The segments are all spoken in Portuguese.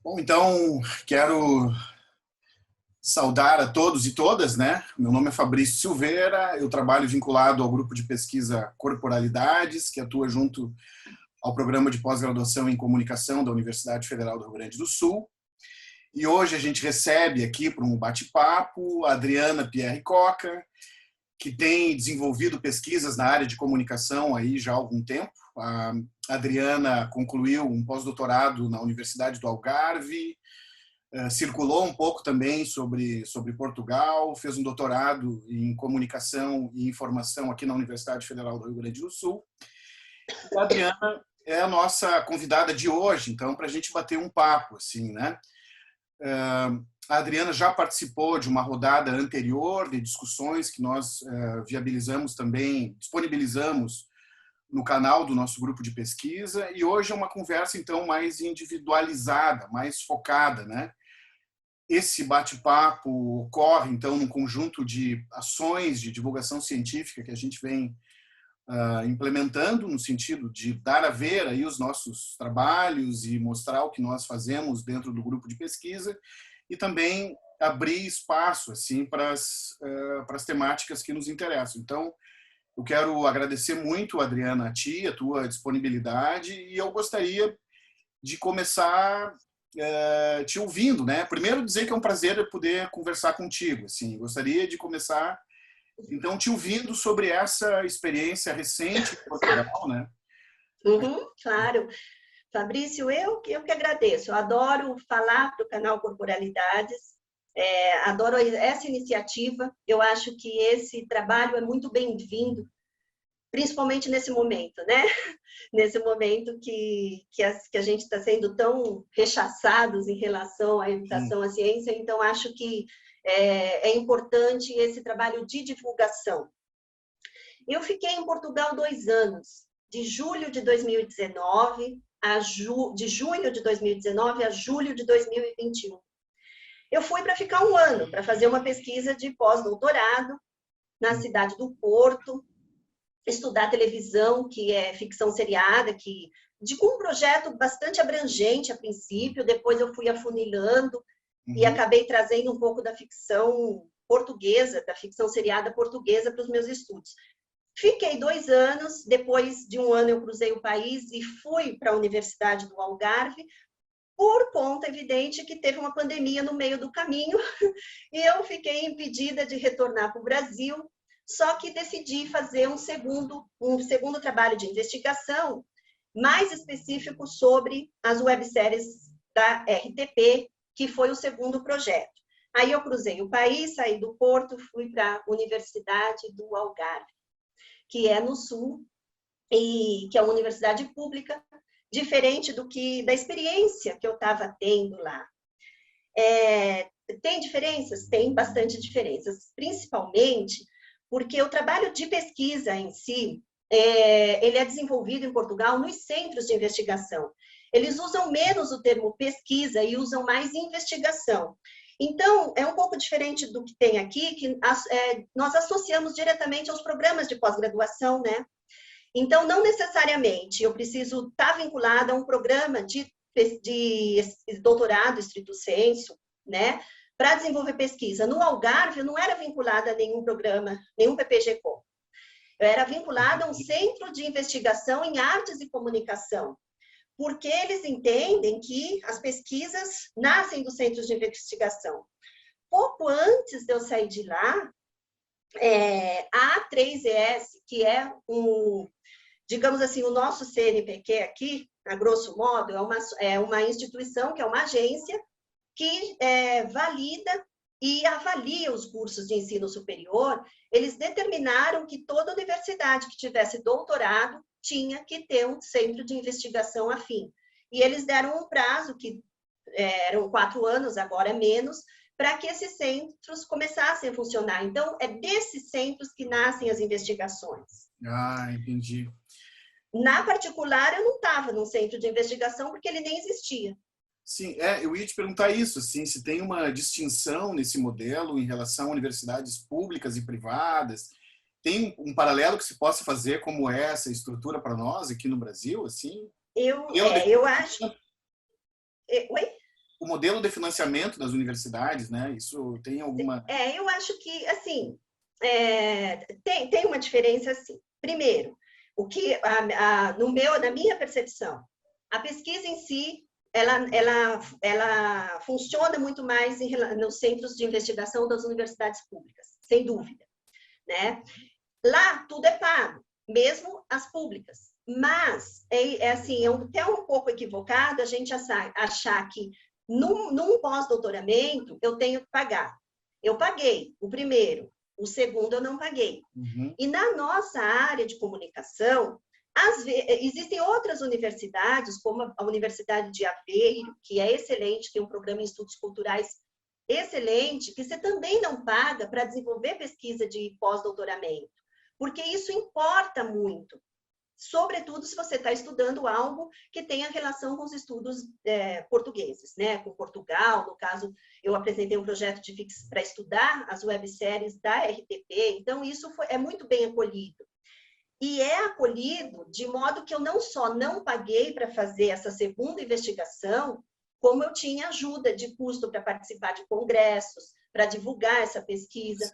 Bom, então quero saudar a todos e todas, né? Meu nome é Fabrício Silveira, eu trabalho vinculado ao grupo de pesquisa Corporalidades, que atua junto ao programa de pós-graduação em comunicação da Universidade Federal do Rio Grande do Sul. E hoje a gente recebe aqui para um bate-papo a Adriana Pierre Coca, que tem desenvolvido pesquisas na área de comunicação aí já há algum tempo. A Adriana concluiu um pós-doutorado na Universidade do Algarve, circulou um pouco também sobre Portugal, fez um doutorado em comunicação e informação aqui na Universidade Federal do Rio Grande do Sul. A Adriana é a nossa convidada de hoje, então, para a gente bater um papo, assim, né? A Adriana já participou de uma rodada anterior de discussões que nós viabilizamos também, disponibilizamos no canal do nosso grupo de pesquisa, e hoje é uma conversa, então, mais individualizada, mais focada, né? Esse bate-papo ocorre, então, num conjunto de ações de divulgação científica que a gente vem implementando no sentido de dar a ver aí os nossos trabalhos e mostrar o que nós fazemos dentro do grupo de pesquisa e também abrir espaço assim para as temáticas que nos interessam. Então, eu quero agradecer muito, Adriana, a ti, a tua disponibilidade, e eu gostaria de começar te ouvindo, né? Primeiro dizer que é um prazer poder conversar contigo, assim. Gostaria de começar então te ouvindo sobre essa experiência recente em Portugal, né? Claro. Fabrício, eu que agradeço. Eu adoro falar do canal Corporalidades, adoro essa iniciativa. Eu acho que esse trabalho é muito bem-vindo, principalmente nesse momento, né? Nesse momento que a gente está sendo tão rechaçados em relação à educação, à ciência, então acho que é importante esse trabalho de divulgação. Eu fiquei em Portugal 2 anos, de julho de 2019 de junho de 2019 a julho de 2021. Eu fui para ficar 1 ano, para fazer uma pesquisa de pós-doutorado na cidade do Porto, estudar televisão, que é ficção seriada, com um projeto bastante abrangente a princípio, depois eu fui afunilando e acabei trazendo um pouco da ficção portuguesa, da ficção seriada portuguesa para os meus estudos. Fiquei 2 anos, depois de 1 ano eu cruzei o país e fui para a Universidade do Algarve, por conta evidente que teve uma pandemia no meio do caminho e eu fiquei impedida de retornar para o Brasil, só que decidi fazer um segundo trabalho de investigação mais específico sobre as webséries da RTP, que foi o segundo projeto. Aí eu cruzei o país, saí do Porto, fui para a Universidade do Algarve, que é no sul, e que é uma universidade pública, diferente da experiência que eu estava tendo lá. Tem diferenças? Tem bastante diferenças, principalmente porque o trabalho de pesquisa em si, ele é desenvolvido em Portugal nos centros de investigação. Eles usam menos o termo pesquisa e usam mais investigação. Então, é um pouco diferente do que tem aqui, que nós associamos diretamente aos programas de pós-graduação, né? Então, não necessariamente eu preciso estar vinculada a um programa de doutorado, estricto sensu, né? Para desenvolver pesquisa. No Algarve, eu não era vinculada a nenhum programa, nenhum PPG-Com. Eu era vinculada a um centro de investigação em artes e comunicação, porque eles entendem que as pesquisas nascem dos centros de investigação. Pouco antes de eu sair de lá, a A3ES, que é digamos assim, o nosso CNPq aqui, a grosso modo, é uma instituição, que é uma agência, que valida e avalia os cursos de ensino superior. Eles determinaram que toda universidade que tivesse doutorado tinha que ter um centro de investigação afim. E eles deram um prazo, que eram 4 anos, agora é menos, para que esses centros começassem a funcionar. Então, é desses centros que nascem as investigações. Ah, entendi. Na particular, eu não estava num centro de investigação, porque ele nem existia. Sim, eu ia te perguntar isso, assim, se tem uma distinção nesse modelo em relação a universidades públicas e privadas. Tem um paralelo que se possa fazer como essa estrutura para nós aqui no Brasil, assim? Eu acho... Oi? o modelo de financiamento das universidades, né? Isso tem alguma... Eu acho que, assim, tem uma diferença, assim. Primeiro, o que, na minha percepção, a pesquisa em si, ela funciona muito mais nos centros de investigação das universidades públicas, sem dúvida, né? Lá, tudo é pago, mesmo as públicas. Mas, assim, até um pouco equivocado a gente achar que num pós-doutoramento eu tenho que pagar. Eu paguei o primeiro, o segundo eu não paguei. Uhum. E na nossa área de comunicação, existem outras universidades, como a Universidade de Aveiro, que é excelente, tem um programa em estudos culturais excelente, que você também não paga para desenvolver pesquisa de pós-doutoramento, porque isso importa muito, sobretudo se você está estudando algo que tenha relação com os estudos portugueses, né? Com Portugal, no caso, eu apresentei um projeto para estudar as webséries da RTP, então isso é muito bem acolhido. E é acolhido de modo que eu não só não paguei para fazer essa segunda investigação, como eu tinha ajuda de custo para participar de congressos, para divulgar essa pesquisa.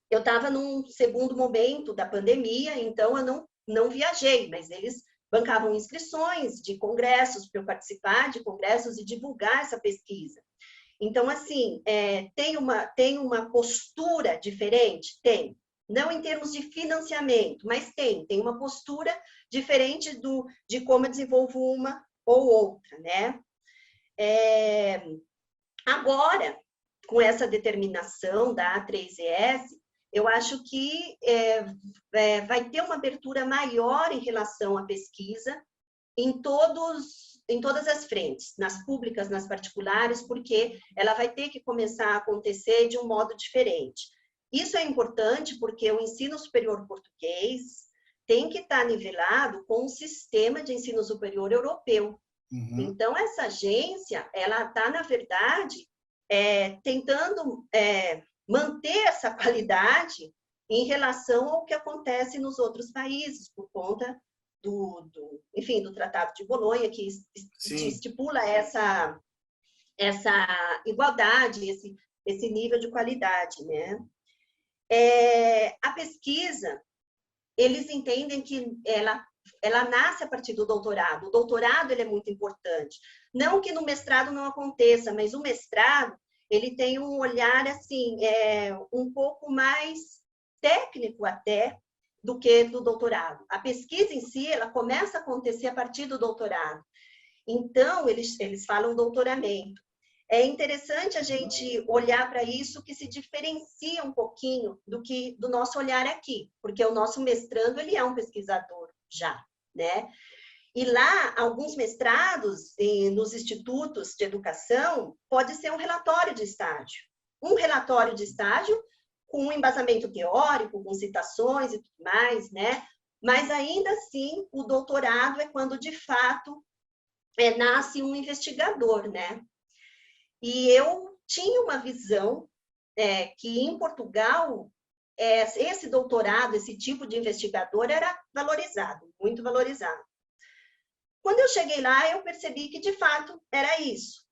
Eu estava num segundo momento da pandemia, então eu não viajei, mas eles bancavam inscrições de congressos para eu participar de congressos e divulgar essa pesquisa. Então, assim, tem uma postura diferente? Tem. Não em termos de financiamento, mas tem uma postura diferente de como eu desenvolvo uma ou outra, né? Agora, com essa determinação da A3ES, eu acho que vai ter uma abertura maior em relação à pesquisa em todas as frentes, nas públicas, nas particulares, porque ela vai ter que começar a acontecer de um modo diferente. Isso é importante porque o ensino superior português tem que estar nivelado com o sistema de ensino superior europeu. Uhum. Então, essa agência, ela está, na verdade, tentando manter essa qualidade em relação ao que acontece nos outros países, por conta enfim, do Tratado de Bolonha, que estipula essa igualdade, esse nível de qualidade, né? A pesquisa, eles entendem que ela nasce a partir do doutorado. O doutorado ele é muito importante. Não que no mestrado não aconteça, mas o mestrado ele tem um olhar assim, um pouco mais técnico até do que do doutorado. A pesquisa em si, ela começa a acontecer a partir do doutorado. Então, eles falam doutoramento. É interessante a gente olhar para isso, que se diferencia um pouquinho do nosso olhar aqui, porque o nosso mestrando, ele é um pesquisador já, né? E lá, alguns mestrados nos institutos de educação, pode ser um relatório de estágio. Um relatório de estágio com um embasamento teórico, com citações e tudo mais, né? Mas ainda assim, o doutorado é quando, de fato, nasce um investigador, né? E eu tinha uma visão que em Portugal, esse doutorado, esse tipo de investigador era valorizado, muito valorizado. Quando eu cheguei lá, eu percebi que, de fato, era isso,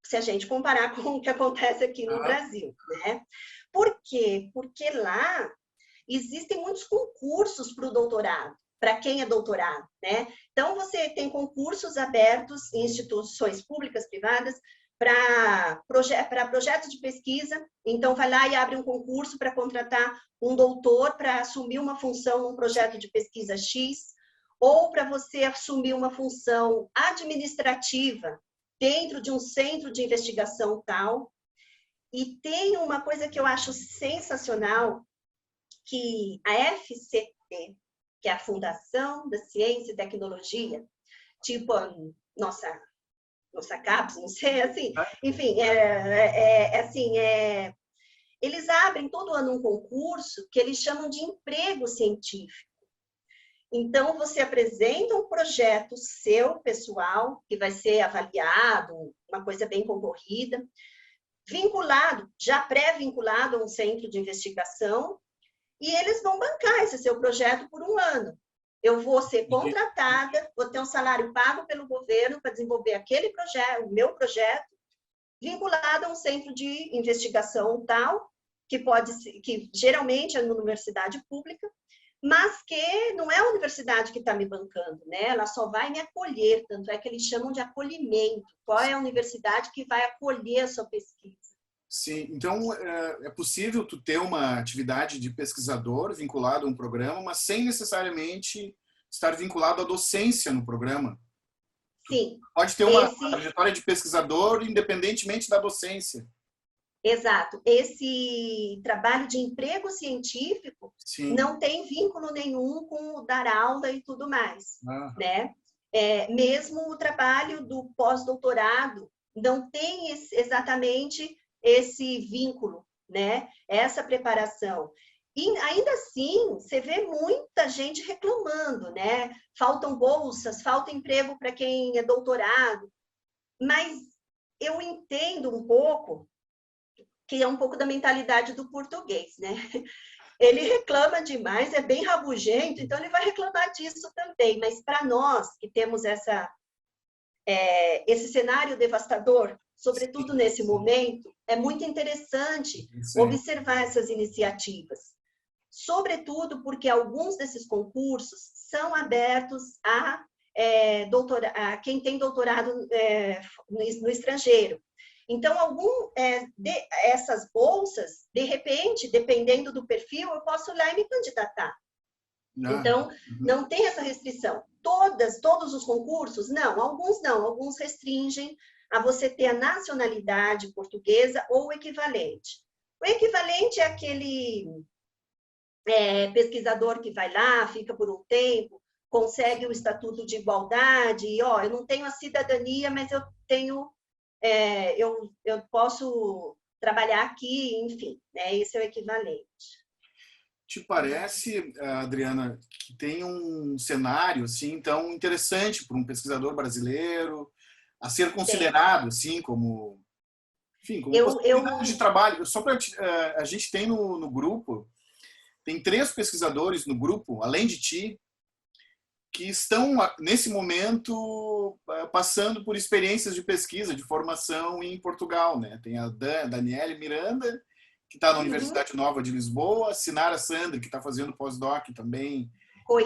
se a gente comparar com o que acontece aqui no Brasil, né? Por quê? Porque lá existem muitos concursos para o doutorado, para quem é doutorado, né? Então, você tem concursos abertos em instituições públicas, privadas, para projetos de pesquisa. Então, vai lá e abre um concurso para contratar um doutor para assumir uma função num projeto de pesquisa X, ou para você assumir uma função administrativa dentro de um centro de investigação tal. E tem uma coisa que eu acho sensacional, que a FCT, que é a Fundação da Ciência e Tecnologia, tipo nossa CAPES, não sei, assim, enfim, eles abrem todo ano um concurso que eles chamam de emprego científico. Então, você apresenta um projeto seu, pessoal, que vai ser avaliado, uma coisa bem concorrida, vinculado, já pré-vinculado a um centro de investigação, e eles vão bancar esse seu projeto por um ano. Eu vou ser contratada, vou ter um salário pago pelo governo para desenvolver aquele projeto, o meu projeto, vinculado a um centro de investigação tal, que geralmente é na universidade pública, mas que não é a universidade que está me bancando, né? Ela só vai me acolher, tanto é que eles chamam de acolhimento. Qual é a universidade que vai acolher a sua pesquisa? Sim, então é possível tu ter uma atividade de pesquisador vinculado a um programa, mas sem necessariamente estar vinculado à docência no programa. Sim. Pode ter uma trajetória de pesquisador independentemente da docência. Exato. Esse trabalho de emprego científico Sim. não tem vínculo nenhum com o dar aula e tudo mais, né? Mesmo o trabalho do pós-doutorado não tem exatamente esse vínculo, né? Essa preparação. E ainda assim, você vê muita gente reclamando, né? Faltam bolsas, falta emprego para quem é doutorado. Mas eu entendo um pouco que é um pouco da mentalidade do português, né? Ele reclama demais, é bem rabugento, então ele vai reclamar disso também. Mas para nós que temos esse cenário devastador, sobretudo nesse momento, é muito interessante observar essas iniciativas. Sobretudo porque alguns desses concursos são abertos a quem tem doutorado no estrangeiro. Então, essas bolsas, de repente, dependendo do perfil, eu posso ir lá e me candidatar. Então, não tem essa restrição. Todos os concursos? Não, alguns restringem a você ter a nacionalidade portuguesa ou o equivalente. O equivalente é aquele pesquisador que vai lá, fica por um tempo, consegue o estatuto de igualdade, e, eu não tenho a cidadania, mas eu tenho, eu posso trabalhar aqui, enfim, né? Esse é o equivalente. Te parece, Adriana, que tem um cenário assim tão interessante para um pesquisador brasileiro a ser considerado assim como, enfim, como possibilidade de trabalho? Só para a gente tem no grupo, tem 3 pesquisadores no grupo, além de ti, que estão nesse momento passando por experiências de pesquisa, de formação em Portugal, né? Tem a Daniele Miranda, que está na Universidade Nova de Lisboa, a Sinara Sandri, que está fazendo pós-doc também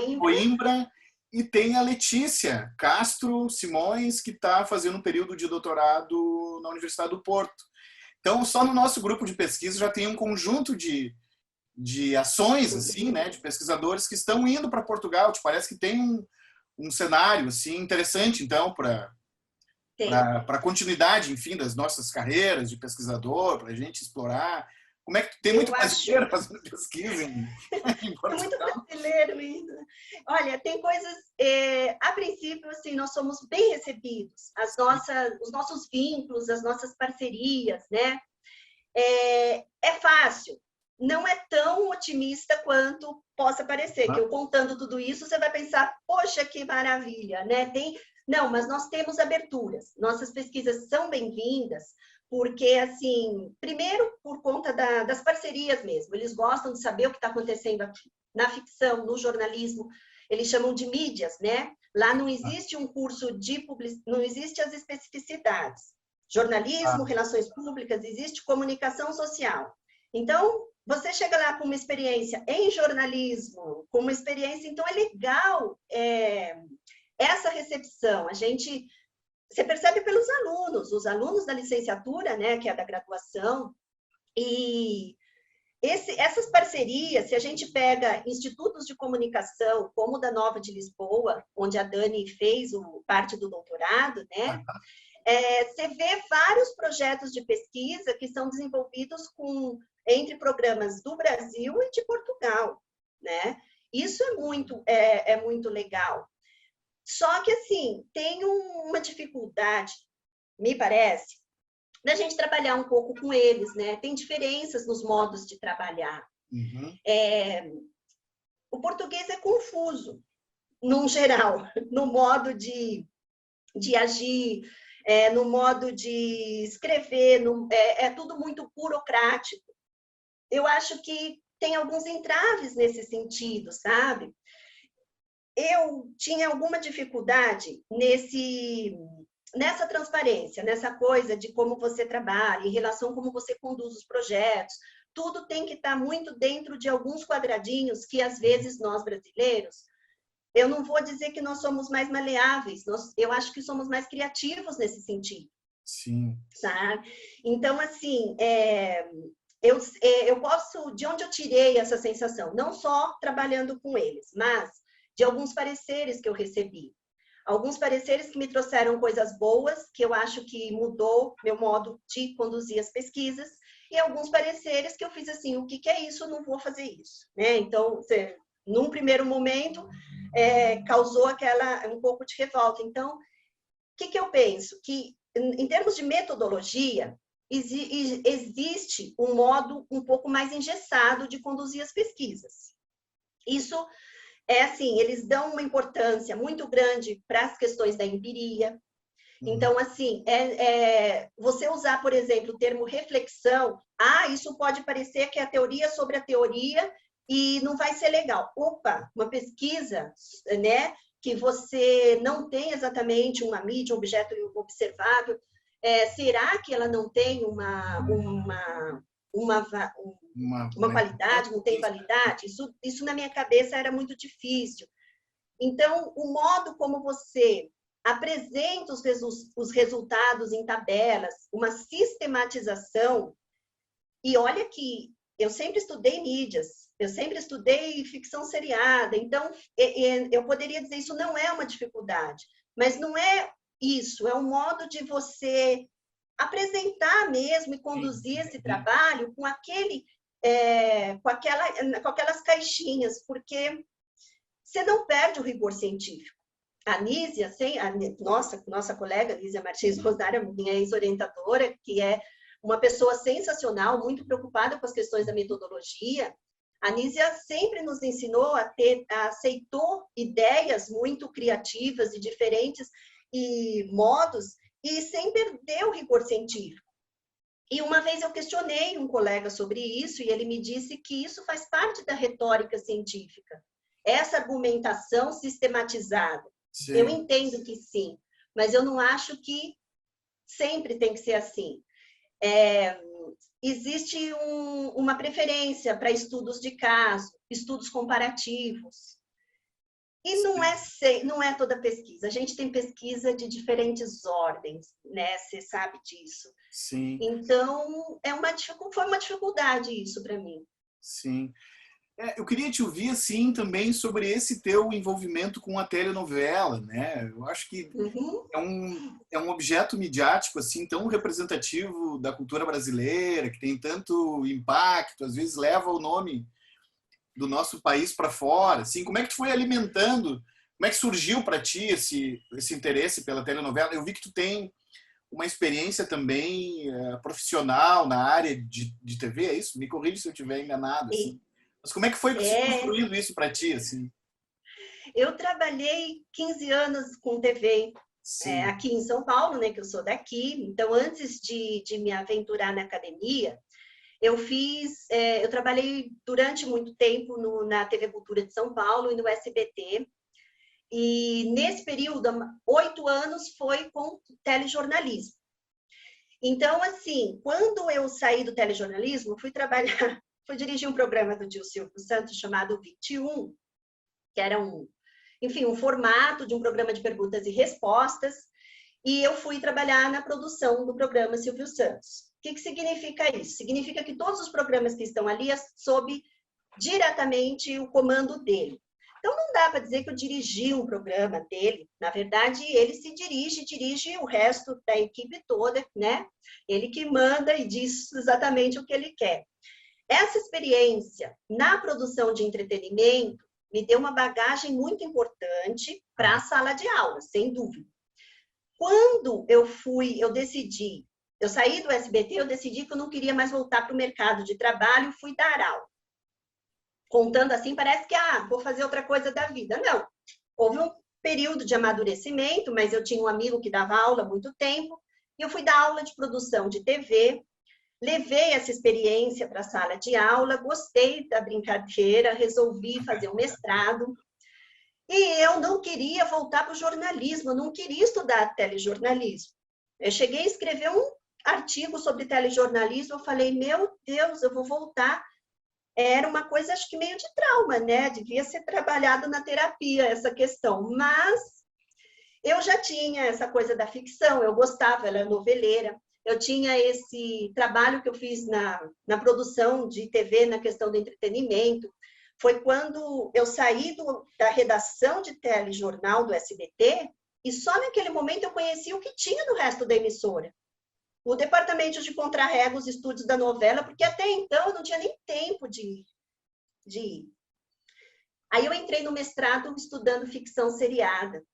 em Coimbra, e tem a Letícia Castro Simões, que está fazendo um período de doutorado na Universidade do Porto. Então, só no nosso grupo de pesquisa já tem um conjunto de ações, assim, né, de pesquisadores que estão indo para Portugal. Te parece que tem um cenário assim interessante, então, para a continuidade, enfim, das nossas carreiras de pesquisador, para a gente explorar. Como é que tem muito brasileiro fazendo pesquisa em Portugal? Tem muito brasileiro indo. Olha, tem coisas, a princípio, assim, nós somos bem recebidos. Os nossos vínculos, as nossas parcerias, né? É fácil. Não é tão otimista quanto possa parecer, que eu contando tudo isso, você vai pensar, poxa, que maravilha, né? Não, mas nós temos aberturas. Nossas pesquisas são bem-vindas, porque, assim, primeiro, por conta das parcerias mesmo. Eles gostam de saber o que está acontecendo aqui. Na ficção, no jornalismo, eles chamam de mídias, né? Lá não existe um curso de não existe as especificidades. Jornalismo, relações públicas, existe comunicação social. Então, você chega lá com uma experiência em jornalismo, com uma experiência, então é legal essa recepção. Você percebe pelos alunos, os alunos da licenciatura, né, que é da graduação, e essas parcerias, se a gente pega institutos de comunicação, como o da Nova de Lisboa, onde a Dani fez parte do doutorado, né, você vê vários projetos de pesquisa que são desenvolvidos entre programas do Brasil e de Portugal, né? Isso é muito legal. Só que, assim, tem uma dificuldade, me parece, da gente trabalhar um pouco com eles, né? Tem diferenças nos modos de trabalhar. O português é confuso, num geral, no modo de agir, no modo de escrever, é tudo muito burocrático. Eu acho que tem alguns entraves nesse sentido, sabe? eu tinha alguma dificuldade nessa transparência, nessa coisa de como você trabalha, em relação a como você conduz os projetos. Tudo tem que estar muito dentro de alguns quadradinhos que, às vezes, nós brasileiros, eu não vou dizer que nós somos mais maleáveis, eu acho que somos mais criativos nesse sentido. Sim. Sabe? Então, assim, eu posso, de onde eu tirei essa sensação? Não só trabalhando com eles, mas de alguns pareceres que eu recebi. Alguns pareceres que me trouxeram coisas boas, que eu acho que mudou meu modo de conduzir as pesquisas, e alguns pareceres que eu fiz assim, o que é isso? Eu não vou fazer isso. Né? Então, num primeiro momento, causou um pouco de revolta. Então, o que eu penso? Que, em termos de metodologia, existe um modo um pouco mais engessado de conduzir as pesquisas. Isso assim, eles dão uma importância muito grande para as questões da empiria. Então, assim, você usar, por exemplo, o termo reflexão, isso pode parecer que é a teoria sobre a teoria e não vai ser legal. Opa, uma pesquisa, né, que você não tem exatamente uma mídia, um objeto observável, será que ela não tem uma qualidade, não tem validade? Isso na minha cabeça era muito difícil. Então, o modo como você apresenta os resultados em tabelas, uma sistematização, e olha que eu sempre estudei mídias, eu sempre estudei ficção seriada, então eu poderia dizer isso não é uma dificuldade, mas não é isso, é um modo de você apresentar mesmo e conduzir esse trabalho com aquelas caixinhas, porque você não perde o rigor científico. A Nízia, nossa colega Nízia Martins Rosário, minha ex-orientadora, que é uma pessoa sensacional, muito preocupada com as questões da metodologia, a Nízia sempre nos ensinou aceitou ideias muito criativas e diferentes e modos, e sem perder o rigor científico. E uma vez eu questionei um colega sobre isso, e ele me disse que isso faz parte da retórica científica. Essa argumentação sistematizada. Sim. Eu entendo que sim, mas eu não acho que sempre tem que ser assim. Existe uma preferência para estudos de caso, estudos comparativos. E não é toda pesquisa. A gente tem pesquisa de diferentes ordens, né? Você sabe disso. Sim. Então, foi uma dificuldade isso para mim. Sim. Eu queria te ouvir, assim, também sobre esse teu envolvimento com a telenovela, né? Eu acho que é um objeto midiático, assim, tão representativo da cultura brasileira, que tem tanto impacto, às vezes leva o nome do nosso país para fora. Assim, como é que tu foi alimentando? Como é que surgiu para ti esse interesse pela telenovela? Eu vi que tu tem uma experiência também profissional na área de TV, é isso? Me corrija se eu estiver enganado, assim. Mas como é que foi construindo isso para ti, assim? Eu trabalhei 15 anos com TV aqui em São Paulo, né, que eu sou daqui. Então, antes de me aventurar na academia, eu trabalhei durante muito tempo na TV Cultura de São Paulo e no SBT. E nesse período, 8 anos foi com telejornalismo. Então, assim, quando eu saí do telejornalismo, fui dirigir um programa do Gil Silvio Santos chamado 21, que era um formato de um programa de perguntas e respostas, e eu fui trabalhar na produção do programa Silvio Santos. O que significa isso? Significa que todos os programas que estão ali sob diretamente o comando dele. Então, não dá para dizer que eu dirigi um programa dele. Na verdade, ele se dirige o resto da equipe toda, né? Ele que manda e diz exatamente o que ele quer. Essa experiência na produção de entretenimento me deu uma bagagem muito importante para a sala de aula, sem dúvida. Quando eu saí do SBT, eu decidi que eu não queria mais voltar para o mercado de trabalho, fui dar aula. Contando assim, parece que, vou fazer outra coisa da vida. Não. Houve um período de amadurecimento, mas eu tinha um amigo que dava aula há muito tempo, e eu fui dar aula de produção de TV, levei essa experiência para a sala de aula, gostei da brincadeira, resolvi fazer um mestrado, E eu não queria voltar para o jornalismo, eu não queria estudar telejornalismo. Eu cheguei a escrever um artigo sobre telejornalismo, eu falei, meu Deus, eu vou voltar. Era uma coisa, acho que meio de trauma, né? Devia ser trabalhado na terapia essa questão. Mas eu já tinha essa coisa da ficção, eu gostava, ela era noveleira. Eu tinha esse trabalho que eu fiz na produção de TV, na questão do entretenimento. Foi quando eu saí da redação de telejornal do SBT e só naquele momento eu conheci o que tinha no resto da emissora. O departamento de contrarrega, os estúdios da novela, porque até então eu não tinha nem tempo de ir. Aí eu entrei no mestrado estudando ficção seriada.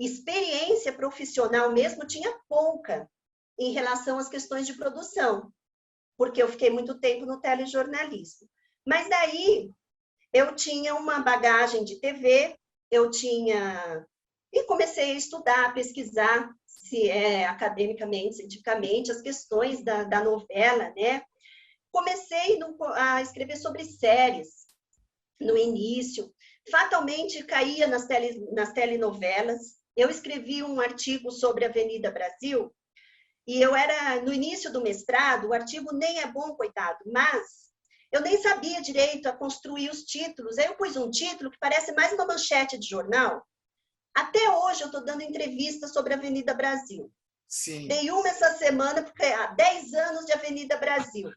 Experiência profissional mesmo tinha pouca em relação às questões de produção, porque eu fiquei muito tempo no telejornalismo. Mas daí eu tinha uma bagagem de TV, e comecei a estudar, a pesquisar, se é academicamente, cientificamente, as questões da novela, né? Comecei a escrever sobre séries no início, fatalmente caía nas telenovelas. Eu escrevi um artigo sobre a Avenida Brasil, e eu era, no início do mestrado, o artigo nem é bom, coitado, mas eu nem sabia direito a construir os títulos. Aí eu pus um título que parece mais uma manchete de jornal. Até hoje eu estou dando entrevista sobre a Avenida Brasil. Sim. Dei uma essa semana, porque há 10 anos de Avenida Brasil.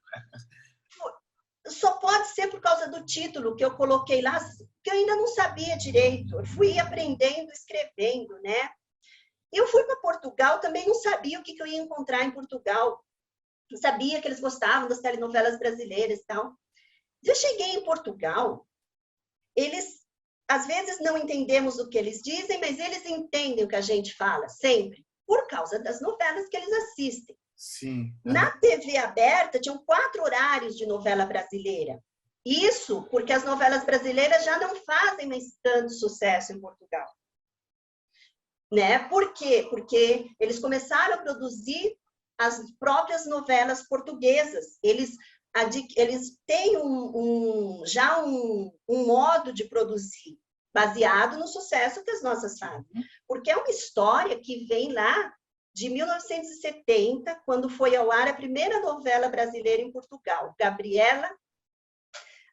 Só pode ser por causa do título que eu coloquei lá, que eu ainda não sabia direito. Eu fui aprendendo, escrevendo, né? Eu fui para Portugal, também não sabia o que eu ia encontrar em Portugal. Não sabia que eles gostavam das telenovelas brasileiras e tal. Eu cheguei em Portugal, eles, às vezes, não entendemos o que eles dizem, mas eles entendem o que a gente fala, sempre, por causa das novelas que eles assistem. Sim. Na TV aberta, tinham 4 horários de novela brasileira. Isso porque as novelas brasileiras já não fazem mais tanto sucesso em Portugal. Né? Por quê? Porque eles começaram a produzir as próprias novelas portuguesas. Eles têm já um modo de produzir baseado no sucesso que as nossas fazem. Porque é uma história que vem lá de 1970, quando foi ao ar a primeira novela brasileira em Portugal, Gabriela,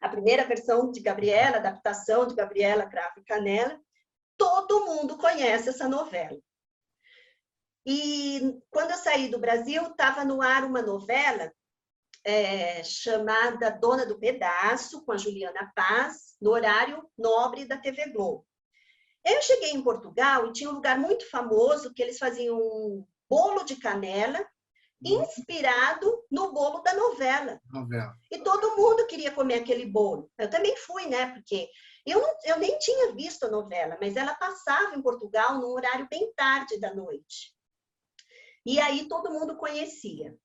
a primeira versão de Gabriela, adaptação de Gabriela, Cravo e Canela. Todo mundo conhece essa novela. E quando eu saí do Brasil, estava no ar uma novela chamada Dona do Pedaço, com a Juliana Paz, no horário nobre da TV Globo. Eu cheguei em Portugal e tinha um lugar muito famoso que eles faziam um bolo de canela inspirado no bolo da novela. E todo mundo queria comer aquele bolo. Eu também fui, né? Porque eu nem tinha visto a novela, mas ela passava em Portugal num horário bem tarde da noite. E aí todo mundo conhecia.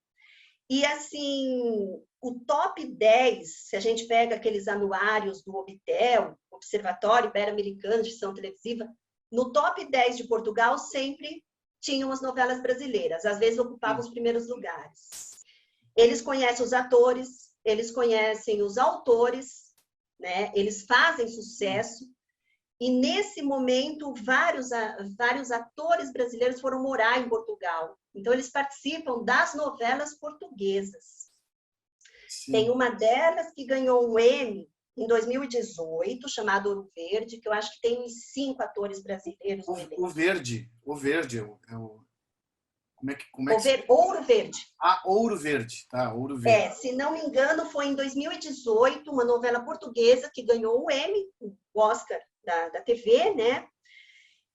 E assim, o top 10, se a gente pega aqueles anuários do Obtel, Observatório Ibero-Americano de Ficção Televisiva, no top 10 de Portugal sempre tinham as novelas brasileiras, às vezes ocupavam os primeiros lugares. Eles conhecem os atores, eles conhecem os autores, né? Eles fazem sucesso, e nesse momento vários atores brasileiros foram morar em Portugal. Então eles participam das novelas portuguesas. Sim. Tem uma delas que ganhou um Emmy em 2018, chamado Ouro Verde, que eu acho que tem uns 5 atores brasileiros no elenco. O Verde é o... Ouro Verde. Ah, Ouro Verde, tá, Ouro Verde. Se não me engano, foi em 2018, uma novela portuguesa que ganhou o Emmy, o Oscar da TV, né?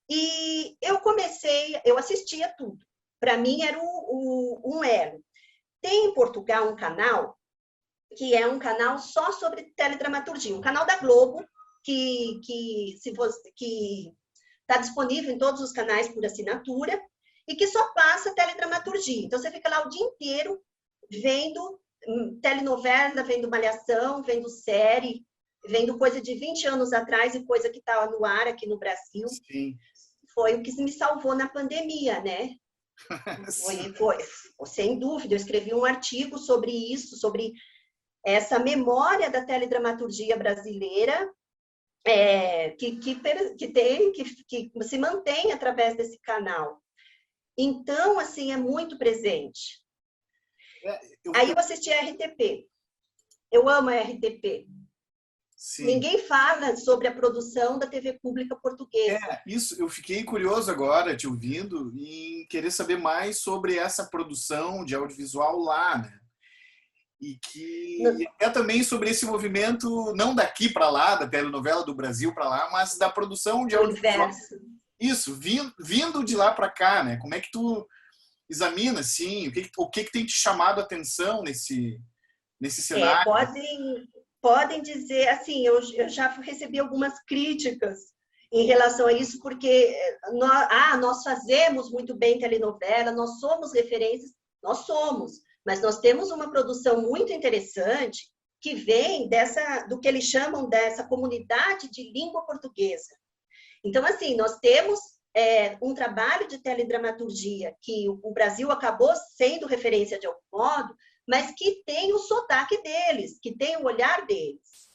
E eu assistia tudo. Para mim era um elo. Tem em Portugal um canal que é um canal só sobre teledramaturgia, um canal da Globo, que está disponível em todos os canais por assinatura, e que só passa teledramaturgia. Então, você fica lá o dia inteiro vendo telenovela, vendo malhação, vendo série, vendo coisa de 20 anos atrás e coisa que estava no ar aqui no Brasil. Sim. Foi o que me salvou na pandemia, né? Foi, sem dúvida. Eu escrevi um artigo sobre isso, sobre essa memória da teledramaturgia brasileira que se mantém através desse canal. Então, assim, é muito presente. Aí eu assisti a RTP. Eu amo a RTP. Sim. Ninguém fala sobre a produção da TV pública portuguesa. Isso, eu fiquei curioso agora, te ouvindo, em querer saber mais sobre essa produção de audiovisual lá, né? E é também sobre esse movimento, não daqui para lá, da telenovela do Brasil para lá, mas da produção de audiovisual. Inverso. Isso, vindo de lá para cá, né? Como é que tu examina, assim, o que tem te chamado a atenção nesse cenário? Podem dizer, assim, eu já recebi algumas críticas em relação a isso, porque nós fazemos muito bem telenovela, nós somos referências, nós somos, mas nós temos uma produção muito interessante que vem do que eles chamam dessa comunidade de língua portuguesa. Então, assim, nós temos um trabalho de teledramaturgia que o Brasil acabou sendo referência de algum modo, mas que tem o sotaque deles, que tem o olhar deles.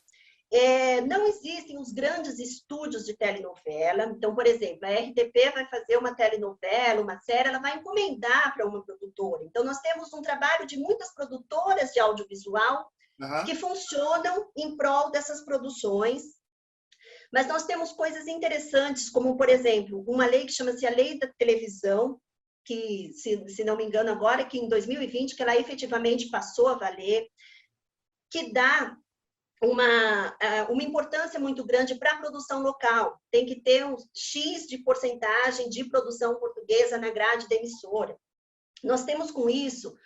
Não existem os grandes estúdios de telenovela. Então, por exemplo, a RTP vai fazer uma telenovela, uma série, ela vai encomendar para uma produtora. Então, nós temos um trabalho de muitas produtoras de audiovisual que funcionam em prol dessas produções. Mas nós temos coisas interessantes, como, por exemplo, uma lei que chama-se a Lei da Televisão, que, se não me engano agora, que em 2020, que ela efetivamente passou a valer, que dá uma importância muito grande para a produção local. Tem que ter um X de porcentagem de produção portuguesa na grade da emissora. Nós temos com isso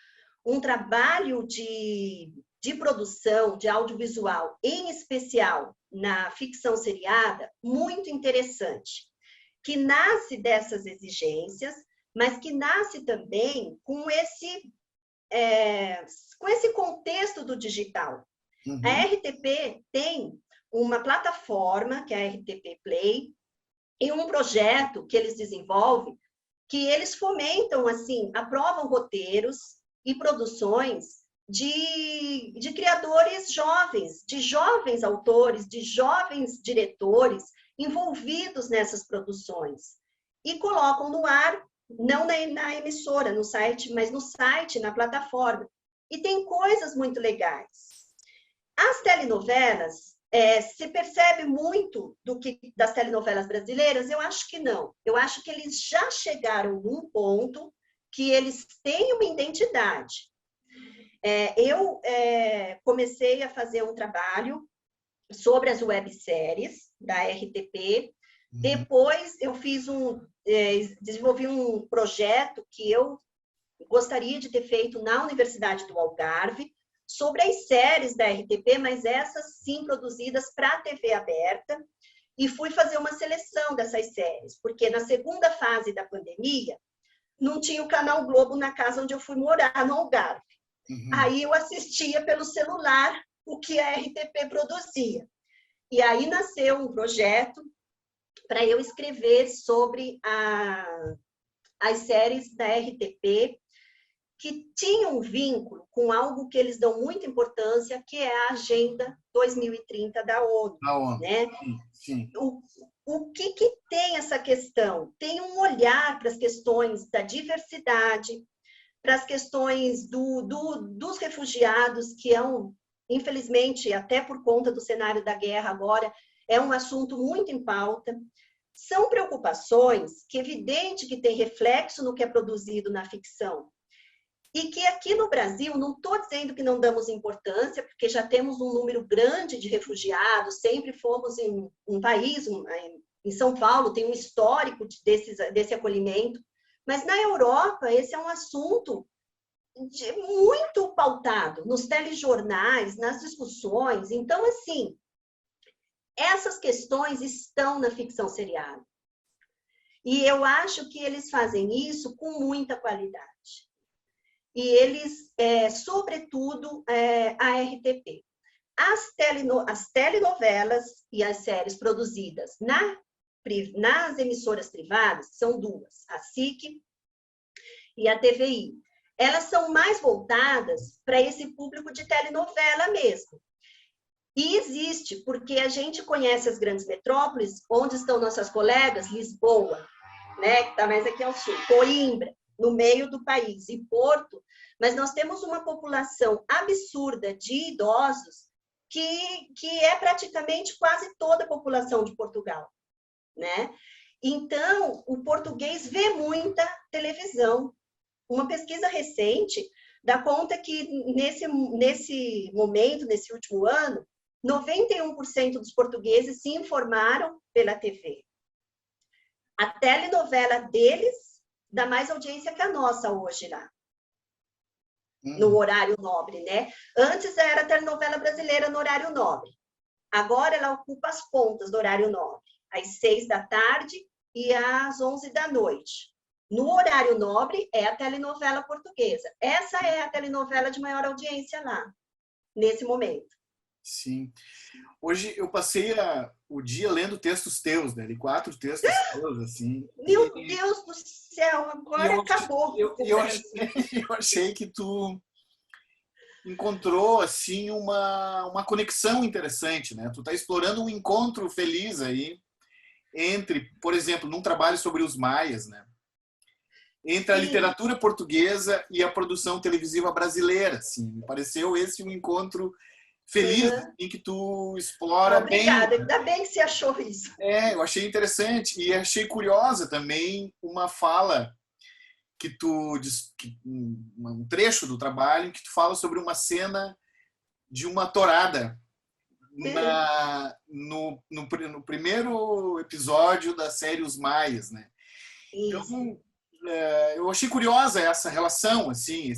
um trabalho de produção de audiovisual, em especial na ficção seriada, muito interessante, que nasce dessas exigências, mas que nasce também com esse contexto do digital. Uhum. A RTP tem uma plataforma, que é a RTP Play, e um projeto que eles desenvolvem, que eles fomentam, assim, aprovam roteiros e produções de criadores jovens, de jovens autores, de jovens diretores envolvidos nessas produções. E colocam no ar, não na emissora, no site, mas no site, na plataforma. E tem coisas muito legais. As telenovelas, se percebe muito das telenovelas brasileiras? Eu acho que não. Eu acho que eles já chegaram num ponto que eles têm uma identidade. Eu comecei a fazer um trabalho sobre as webséries da RTP. Depois eu desenvolvi um projeto que eu gostaria de ter feito na Universidade do Algarve, sobre as séries da RTP, mas essas sim produzidas para a TV aberta, e fui fazer uma seleção dessas séries, porque na segunda fase da pandemia, não tinha o Canal Globo na casa onde eu fui morar, no Algarve. Uhum. Aí eu assistia pelo celular o que a RTP produzia. E aí nasceu um projeto para eu escrever sobre as séries da RTP, que tinham um vínculo com algo que eles dão muita importância, que é a Agenda 2030 da ONU. Da ONU. Né? Sim. O que tem essa questão? Tem um olhar para as questões da diversidade, para as questões dos refugiados, que infelizmente, até por conta do cenário da guerra agora, é um assunto muito em pauta. São preocupações que é evidente que tem reflexo no que é produzido na ficção. E que aqui no Brasil, não estou dizendo que não damos importância, porque já temos um número grande de refugiados, sempre fomos em um país, em São Paulo, tem um histórico desse acolhimento, mas na Europa esse é um assunto muito pautado nos telejornais, nas discussões. Então, assim, essas questões estão na ficção seriada. E eu acho que eles fazem isso com muita qualidade. E eles, sobretudo, a RTP. As telenovelas e as séries produzidas nas emissoras privadas, são duas, a SIC e a TVI. Elas são mais voltadas para esse público de telenovela mesmo. E existe, porque a gente conhece as grandes metrópoles, onde estão nossas colegas, Lisboa, né, que está mais aqui ao sul, Coimbra, no meio do país, e Porto, mas nós temos uma população absurda de idosos que é praticamente quase toda a população de Portugal, né? Então, o português vê muita televisão. Uma pesquisa recente dá conta que nesse momento, nesse último ano, 91% dos portugueses se informaram pela TV. A telenovela deles dá mais audiência que a nossa hoje lá, no horário nobre, né? Antes era a telenovela brasileira no horário nobre. Agora ela ocupa as pontas do horário nobre, às 6 da tarde e às 11 da noite. No horário nobre é a telenovela portuguesa. Essa é a telenovela de maior audiência lá, nesse momento. Sim. Hoje eu passei o dia lendo textos teus, né? Li 4 textos teus, assim. Meu Deus do céu, agora acabou. Eu achei que tu encontrou, assim, uma conexão interessante, né? Tu tá explorando um encontro feliz aí entre, por exemplo, num trabalho sobre os maias, né? Entre a literatura portuguesa e a produção televisiva brasileira, assim. Me pareceu esse um encontro feliz em que tu explora Obrigada, bem. ainda bem que você achou isso. Eu achei interessante e achei curiosa também uma fala que um trecho do trabalho em que tu fala sobre uma cena de uma tourada no primeiro episódio da série Os Maias, né? Então, eu achei curiosa essa relação, assim,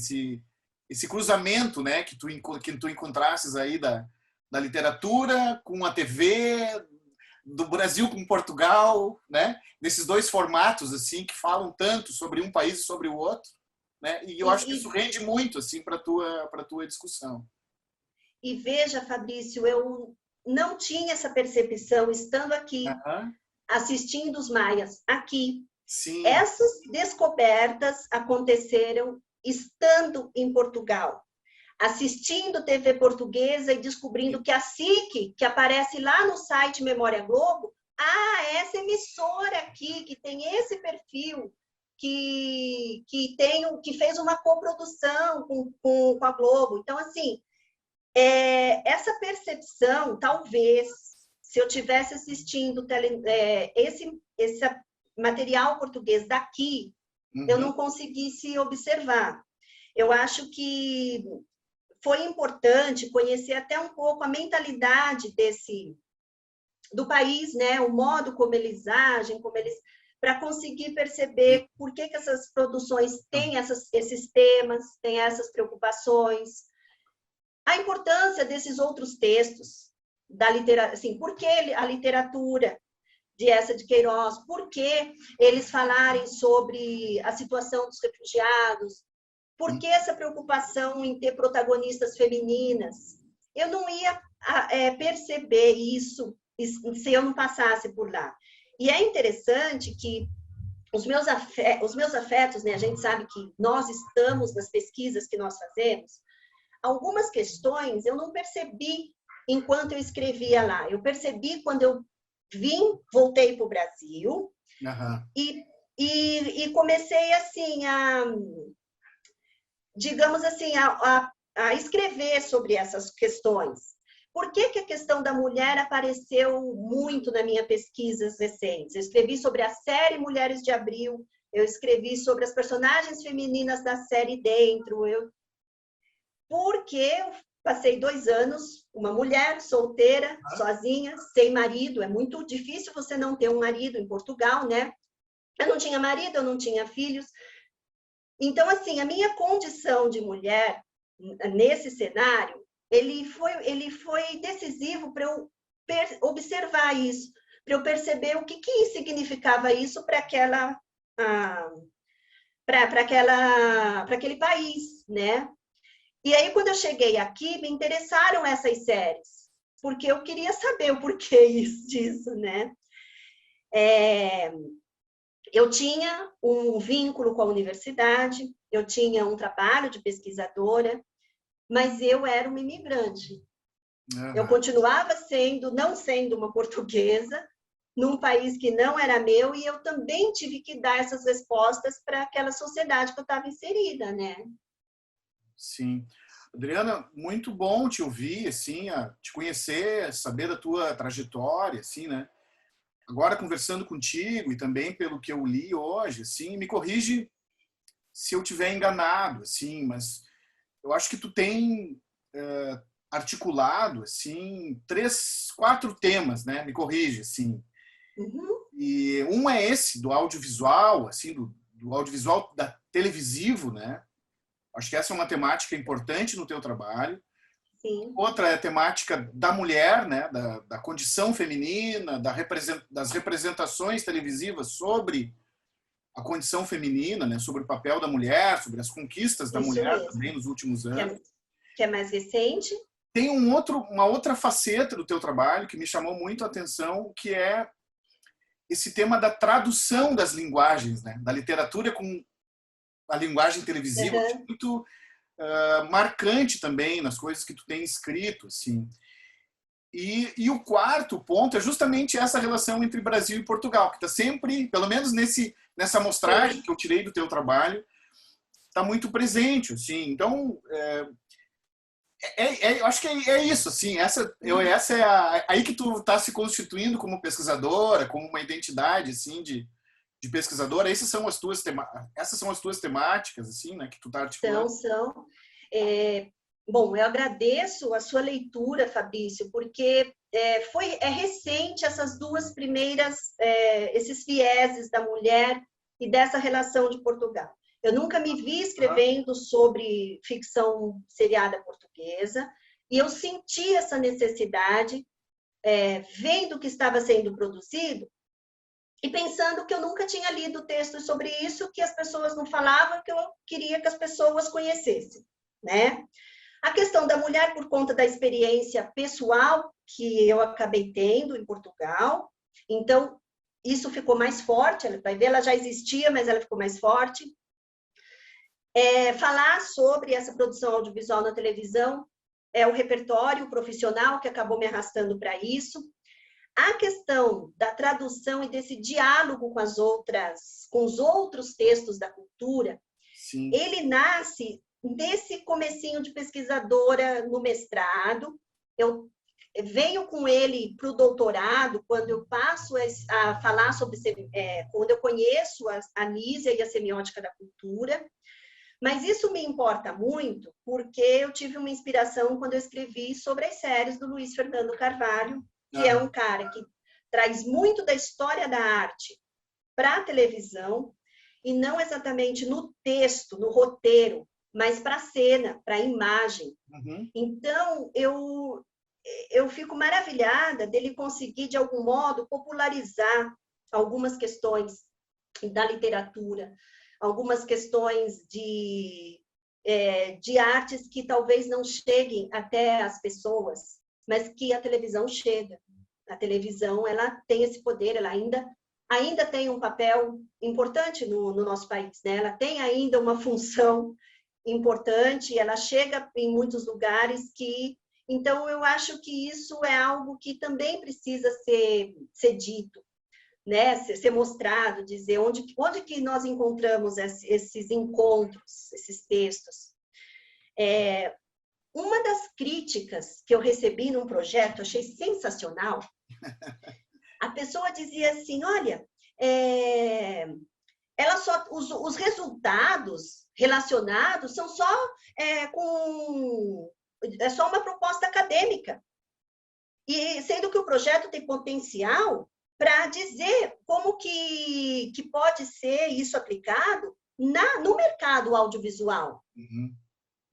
esse cruzamento, né, que tu encontrasses aí da literatura com a TV, do Brasil com Portugal, né? Nesses dois formatos assim que falam tanto sobre um país e sobre o outro, né? E eu acho que isso rende muito assim para tua discussão. E veja, Fabrício, eu não tinha essa percepção estando aqui, assistindo os maias aqui. Sim. Essas descobertas aconteceram estando em Portugal, assistindo TV portuguesa e descobrindo que a SIC, que aparece lá no site Memória Globo, essa emissora aqui, que tem esse perfil, que fez uma coprodução com a Globo. Então, assim, essa percepção, talvez, se eu tivesse assistindo esse material português daqui, eu não conseguisse observar. Eu acho que foi importante conhecer até um pouco a mentalidade do país, né? O modo como eles agem, para conseguir perceber por que essas produções têm esses temas, têm essas preocupações. A importância desses outros textos, da literatura, assim, por que a literatura de Eça de Queiroz, por que eles falarem sobre a situação dos refugiados, por que essa preocupação em ter protagonistas femininas? Eu não ia perceber isso se eu não passasse por lá. E é interessante que os meus afetos, né, a gente sabe que nós estamos nas pesquisas que nós fazemos, algumas questões eu não percebi enquanto eu escrevia lá. Eu percebi quando eu voltei para o Brasil e comecei assim digamos assim, a escrever sobre essas questões. Por que a questão da mulher apareceu muito na minha pesquisas recentes? Eu escrevi sobre a série Mulheres de Abril, eu escrevi sobre as personagens femininas da série Dentro, porque eu passei 2 anos, uma mulher solteira, sozinha, sem marido. É muito difícil você não ter um marido em Portugal, né? Eu não tinha marido, eu não tinha filhos. Então, assim, a minha condição de mulher nesse cenário, ele foi decisivo para eu observar isso, para eu perceber o que significava isso para aquele país, né? E aí, quando eu cheguei aqui, me interessaram essas séries, porque eu queria saber o porquê disso, né? Eu tinha um vínculo com a universidade, eu tinha um trabalho de pesquisadora, mas eu era uma imigrante. Eu continuava não sendo uma portuguesa, num país que não era meu, e eu também tive que dar essas respostas para aquela sociedade que eu estava inserida, né? Sim. Adriana, muito bom te ouvir, assim, te conhecer, saber da tua trajetória, assim, né? Agora conversando contigo e também pelo que eu li hoje, assim, me corrige se eu tiver enganado, assim, mas eu acho que tu tem articulado, assim, 4 temas, né? Me corrige, assim. Uhum. E um é esse do audiovisual, assim, do audiovisual televisivo, né? Acho que essa é uma temática importante no teu trabalho. Sim. Outra é a temática da mulher, né? Da condição feminina, das representações televisivas sobre a condição feminina, né? Sobre o papel da mulher, sobre as conquistas da Isso mulher mesmo. também nos últimos anos. Que é mais recente. Tem uma outra faceta do teu trabalho que me chamou muito a atenção, que é esse tema da tradução das linguagens, né? Da literatura com a linguagem televisiva, Uhum. muito marcante também nas coisas que tu tem escrito, assim. E o quarto ponto é justamente essa relação entre Brasil e Portugal, que está sempre, pelo menos nessa amostragem que eu tirei do teu trabalho, está muito presente, assim. Então, eu acho que é isso, assim. Essa é aí que tu está se constituindo como pesquisadora, como uma identidade, assim, de pesquisadora. Essas são as tuas temáticas, assim, né, que tu está articulando. São. Bom, eu agradeço a sua leitura, Fabrício, porque é recente essas duas primeiras, esses vieses da mulher e dessa relação de Portugal. Eu nunca me vi escrevendo sobre ficção seriada portuguesa e eu senti essa necessidade, vendo o que estava sendo produzido e pensando que eu nunca tinha lido textos sobre isso, que as pessoas não falavam, que eu queria que as pessoas conhecessem, né? A questão da mulher, por conta da experiência pessoal que eu acabei tendo em Portugal, então isso ficou mais forte, ela vai ver, ela já existia, mas ela ficou mais forte. Falar sobre essa produção audiovisual na televisão é o repertório profissional que acabou me arrastando para isso. A questão da tradução e desse diálogo com os outros textos da cultura, Sim. Ele nasce nesse comecinho de pesquisadora no mestrado. Eu venho com ele para o doutorado, quando eu passo a falar sobre, quando eu conheço a Nísia e a semiótica da cultura. Mas isso me importa muito, porque eu tive uma inspiração quando eu escrevi sobre as séries do Luiz Fernando Carvalho, que é um cara que traz muito da história da arte para a televisão, e não exatamente no texto, no roteiro, mas para a cena, para a imagem. Uhum. Então, eu fico maravilhada dele conseguir, de algum modo, popularizar algumas questões da literatura, algumas questões de artes que talvez não cheguem até as pessoas, mas que a televisão chega. A televisão, ela tem esse poder, ela ainda tem um papel importante no nosso país, né? Ela tem ainda uma função importante, ela chega em muitos lugares então, eu acho que isso é algo que também precisa ser dito, né? Ser mostrado, dizer onde que nós encontramos esses encontros, esses textos. Uma das críticas que eu recebi num projeto, achei sensacional, a pessoa dizia assim, olha, os resultados relacionados são só é só uma proposta acadêmica. E sendo que o projeto tem potencial para dizer como que pode ser isso aplicado no mercado audiovisual. Uhum.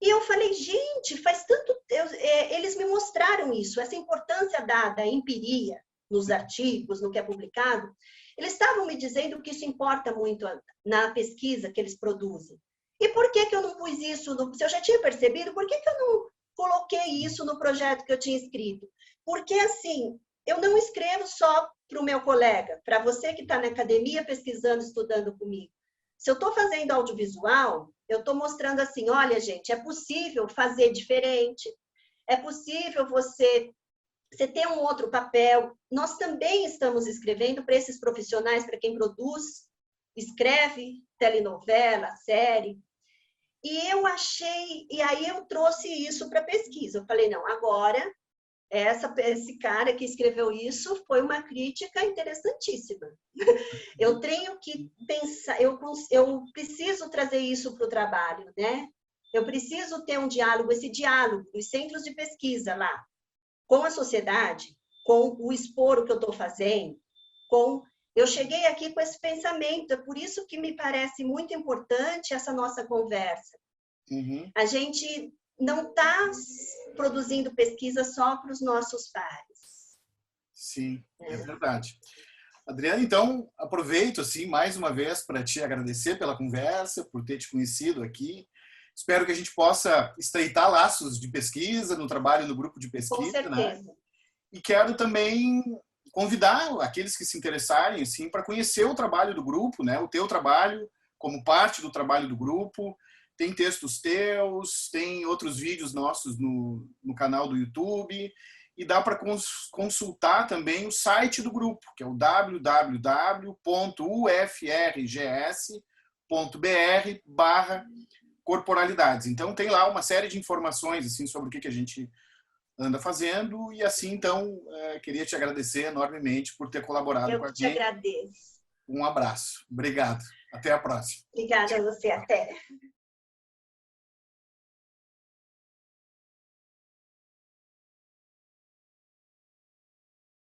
E eu falei, gente, faz tanto tempo, eles me mostraram isso, essa importância da empiria nos artigos, no que é publicado. Eles estavam me dizendo que isso importa muito na pesquisa que eles produzem. E por que eu não pus isso? Se eu já tinha percebido, por que eu não coloquei isso no projeto que eu tinha escrito? Porque, assim, eu não escrevo só para o meu colega, para você que está na academia pesquisando, estudando comigo. Se eu estou fazendo audiovisual, eu estou mostrando assim, olha, gente, é possível fazer diferente, é possível você ter um outro papel. Nós também estamos escrevendo para esses profissionais, para quem produz, escreve telenovela, série. E eu achei, e aí eu trouxe isso para a pesquisa. Eu falei, não, agora, esse cara que escreveu isso foi uma crítica interessantíssima. Eu tenho que pensar, eu preciso trazer isso para o trabalho, né? Eu preciso ter um diálogo, esse diálogo dos centros de pesquisa lá, com a sociedade, com o expor o que eu estou fazendo, eu cheguei aqui com esse pensamento, é por isso que me parece muito importante essa nossa conversa. Uhum. A gente não está produzindo pesquisa só para os nossos pares. Sim, é verdade. Adriana, então, aproveito assim mais uma vez para te agradecer pela conversa, por ter te conhecido aqui. Espero que a gente possa estreitar laços de pesquisa no trabalho no grupo de pesquisa. Com certeza. Né? E quero também convidar aqueles que se interessarem assim, para conhecer o trabalho do grupo, né? O teu trabalho como parte do trabalho do grupo. Tem textos teus, tem outros vídeos nossos no canal do YouTube. E dá para consultar também o site do grupo, que é o www.ufrgs.br/corporalidades. Então, tem lá uma série de informações assim, sobre o que a gente anda fazendo. E assim, então, queria te agradecer enormemente por ter colaborado com a gente. Eu te agradeço. Um abraço. Obrigado. Até a próxima. Obrigada a você. Até.